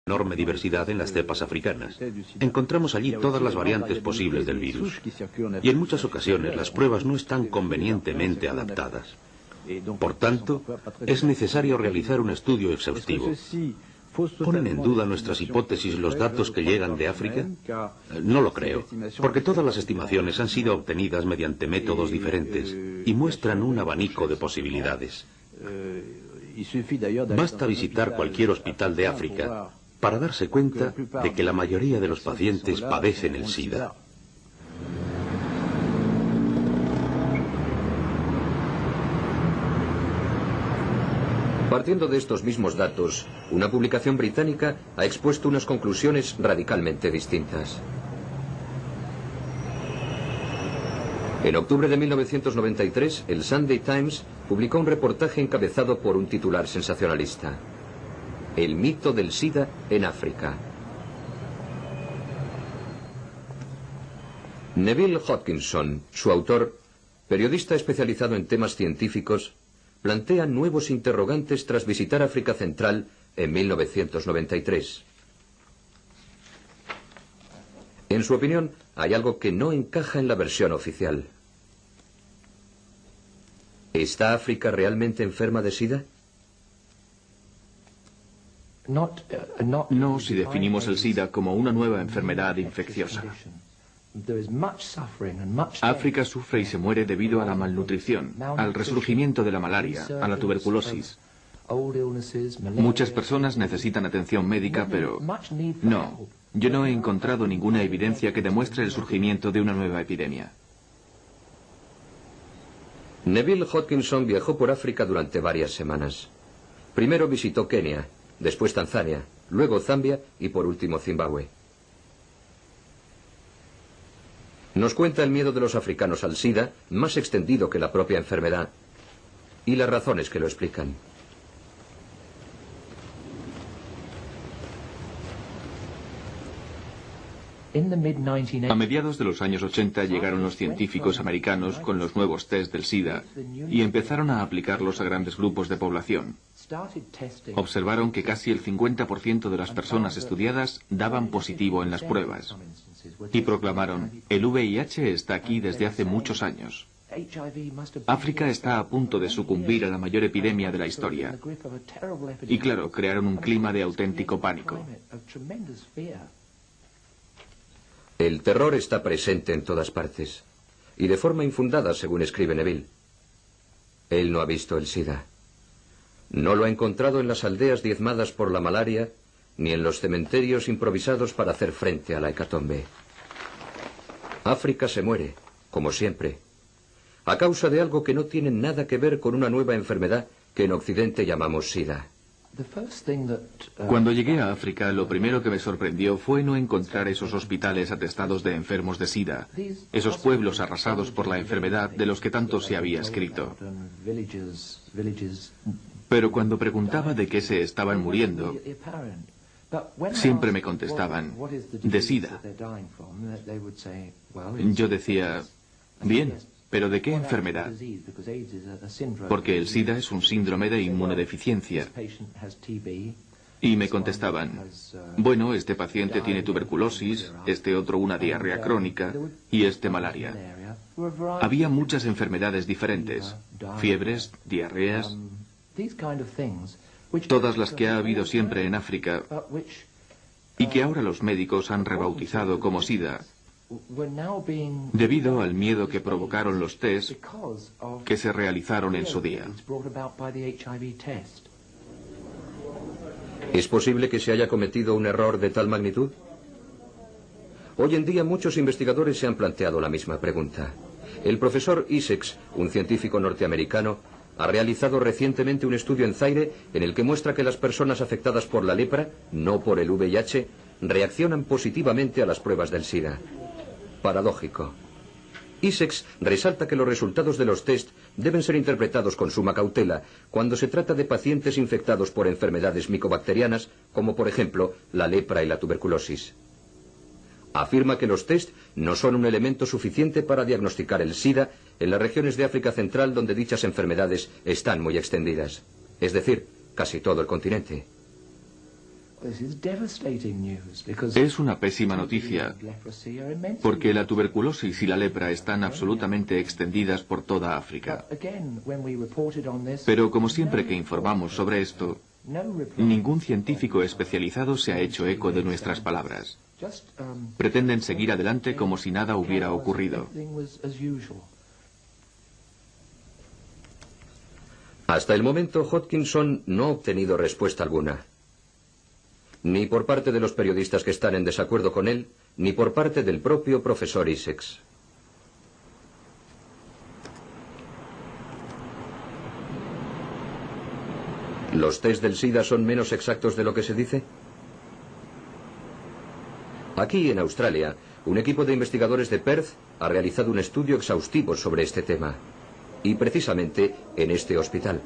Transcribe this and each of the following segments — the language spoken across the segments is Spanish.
enorme diversidad en las cepas africanas. Encontramos allí todas las variantes posibles del virus. Y en muchas ocasiones las pruebas no están convenientemente adaptadas. Por tanto, es necesario realizar un estudio exhaustivo. ¿Ponen en duda nuestras hipótesis los datos que llegan de África? No lo creo, porque todas las estimaciones han sido obtenidas mediante métodos diferentes y muestran un abanico de posibilidades. Basta visitar cualquier hospital de África para darse cuenta de que la mayoría de los pacientes padecen el SIDA. Partiendo de estos mismos datos, una publicación británica ha expuesto unas conclusiones radicalmente distintas. En octubre de 1993, el Sunday Times publicó un reportaje encabezado por un titular sensacionalista: El mito del SIDA en África. Neville Hodgkinson, su autor, periodista especializado en temas científicos, plantea nuevos interrogantes tras visitar África Central en 1993. En su opinión, hay algo que no encaja en la versión oficial. ¿Está África realmente enferma de SIDA? No si definimos el SIDA como una nueva enfermedad infecciosa. África sufre y se muere debido a la malnutrición, al resurgimiento de la malaria, a la tuberculosis. Muchas personas necesitan atención médica, pero no, yo no he encontrado ninguna evidencia que demuestre el surgimiento de una nueva epidemia. Neville Hodgkinson viajó por África durante varias semanas. Primero visitó Kenia, después Tanzania, luego Zambia y por último Zimbabue. Nos cuenta el miedo de los africanos al SIDA, más extendido que la propia enfermedad, y las razones que lo explican. A mediados de los años 80 llegaron los científicos americanos con los nuevos test del SIDA y empezaron a aplicarlos a grandes grupos de población. Observaron que casi el 50% de las personas estudiadas daban positivo en las pruebas. Y proclamaron: el VIH está aquí desde hace muchos años. África está a punto de sucumbir a la mayor epidemia de la historia. Y claro, crearon un clima de auténtico pánico. El terror está presente en todas partes, y de forma infundada, según escribe Neville. Él no ha visto el SIDA. No lo ha encontrado en las aldeas diezmadas por la malaria, ni en los cementerios improvisados para hacer frente a la hecatombe. África se muere, como siempre, a causa de algo que no tiene nada que ver con una nueva enfermedad que en Occidente llamamos SIDA. Cuando llegué a África, lo primero que me sorprendió fue no encontrar esos hospitales atestados de enfermos de SIDA, esos pueblos arrasados por la enfermedad de los que tanto se había escrito. Pero cuando preguntaba de qué se estaban muriendo, siempre me contestaban: de SIDA. Yo decía: bien, ¿pero de qué enfermedad? Porque el SIDA es un síndrome de inmunodeficiencia. Y me contestaban: bueno, este paciente tiene tuberculosis, este otro una diarrea crónica y este malaria. Había muchas enfermedades diferentes: fiebres, diarreas, todas las que ha habido siempre en África y que ahora los médicos han rebautizado como SIDA, debido al miedo que provocaron los test que se realizaron en su día. ¿Es posible que se haya cometido un error de tal magnitud? Hoy en día muchos investigadores se han planteado la misma pregunta. El profesor Issex, un científico norteamericano, ha realizado recientemente un estudio en Zaire en el que muestra que las personas afectadas por la lepra, no por el VIH, reaccionan positivamente a las pruebas del SIDA. Paradójico. Issex resalta que los resultados de los test deben ser interpretados con suma cautela cuando se trata de pacientes infectados por enfermedades micobacterianas, como por ejemplo la lepra y la tuberculosis. Afirma que los test no son un elemento suficiente para diagnosticar el SIDA en las regiones de África Central donde dichas enfermedades están muy extendidas, es decir, casi todo el continente. Es una pésima noticia, porque la tuberculosis y la lepra están absolutamente extendidas por toda África. Pero como siempre que informamos sobre esto, ningún científico especializado se ha hecho eco de nuestras palabras. Pretenden seguir adelante como si nada hubiera ocurrido. Hasta el momento, Hodgkinson no ha obtenido respuesta alguna. Ni por parte de los periodistas que están en desacuerdo con él, ni por parte del propio profesor Issex. ¿Los test del SIDA son menos exactos de lo que se dice? Aquí, en Australia, un equipo de investigadores de Perth ha realizado un estudio exhaustivo sobre este tema. Y precisamente en este hospital.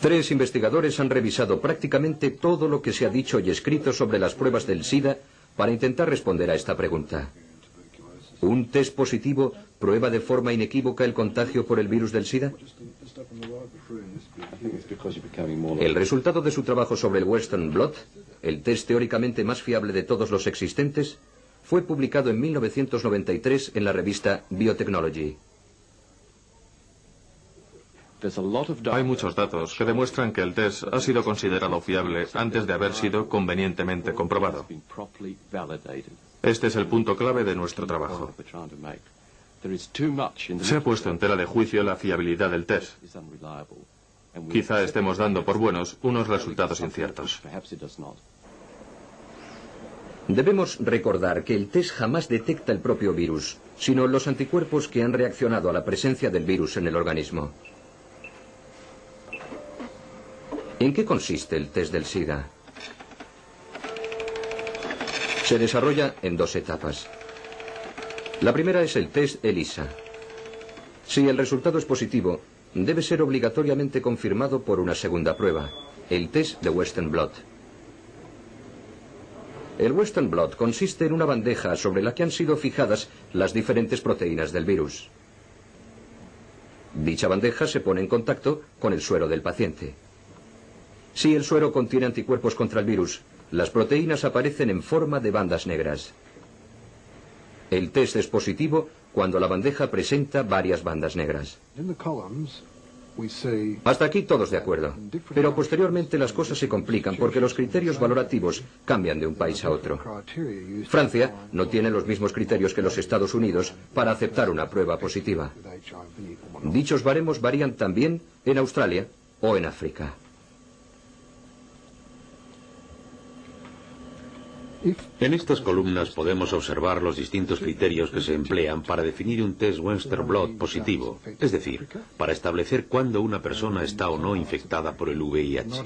Tres investigadores han revisado prácticamente todo lo que se ha dicho y escrito sobre las pruebas del SIDA para intentar responder a esta pregunta. ¿Un test positivo prueba de forma inequívoca el contagio por el virus del SIDA? El resultado de su trabajo sobre el Western Blot, el test teóricamente más fiable de todos los existentes, fue publicado en 1993 en la revista Biotechnology. Hay muchos datos que demuestran que el test ha sido considerado fiable antes de haber sido convenientemente comprobado. Este es el punto clave de nuestro trabajo. Se ha puesto en tela de juicio la fiabilidad del test. Quizá estemos dando por buenos unos resultados inciertos. Debemos recordar que el test jamás detecta el propio virus, sino los anticuerpos que han reaccionado a la presencia del virus en el organismo. ¿En qué consiste el test del SIDA? Se desarrolla en dos etapas. La primera es el test ELISA. Si el resultado es positivo, debe ser obligatoriamente confirmado por una segunda prueba, el test de Western Blot. El Western Blot consiste en una bandeja sobre la que han sido fijadas las diferentes proteínas del virus. Dicha bandeja se pone en contacto con el suero del paciente. Si el suero contiene anticuerpos contra el virus, las proteínas aparecen en forma de bandas negras. El test es positivo cuando la bandeja presenta varias bandas negras. Hasta aquí todos de acuerdo. Pero posteriormente las cosas se complican porque los criterios valorativos cambian de un país a otro. Francia no tiene los mismos criterios que los Estados Unidos para aceptar una prueba positiva. Dichos baremos varían también en Australia o en África. En estas columnas podemos observar los distintos criterios que se emplean para definir un test Western Blot positivo, es decir, para establecer cuándo una persona está o no infectada por el VIH.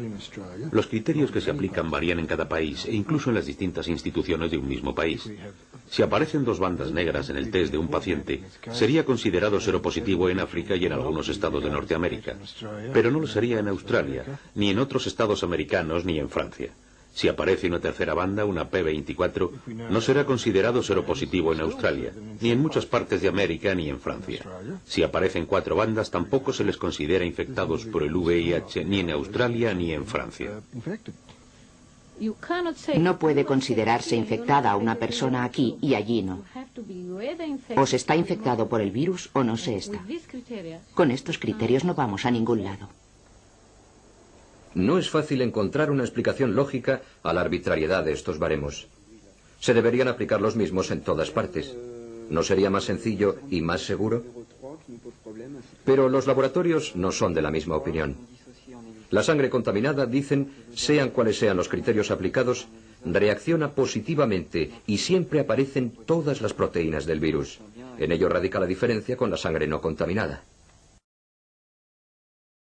Los criterios que se aplican varían en cada país e incluso en las distintas instituciones de un mismo país. Si aparecen dos bandas negras en el test de un paciente, sería considerado seropositivo en África y en algunos estados de Norteamérica, pero no lo sería en Australia, ni en otros estados americanos, ni en Francia. Si aparece una tercera banda, una P24, no será considerado seropositivo en Australia, ni en muchas partes de América, ni en Francia. Si aparecen cuatro bandas, tampoco se les considera infectados por el VIH, ni en Australia, ni en Francia. No puede considerarse infectada a una persona aquí y allí no. O se está infectado por el virus o no se está. Con estos criterios no vamos a ningún lado. No es fácil encontrar una explicación lógica a la arbitrariedad de estos baremos. Se deberían aplicar los mismos en todas partes. ¿No sería más sencillo y más seguro? Pero los laboratorios no son de la misma opinión. La sangre contaminada, dicen, sean cuales sean los criterios aplicados, reacciona positivamente y siempre aparecen todas las proteínas del virus. En ello radica la diferencia con la sangre no contaminada.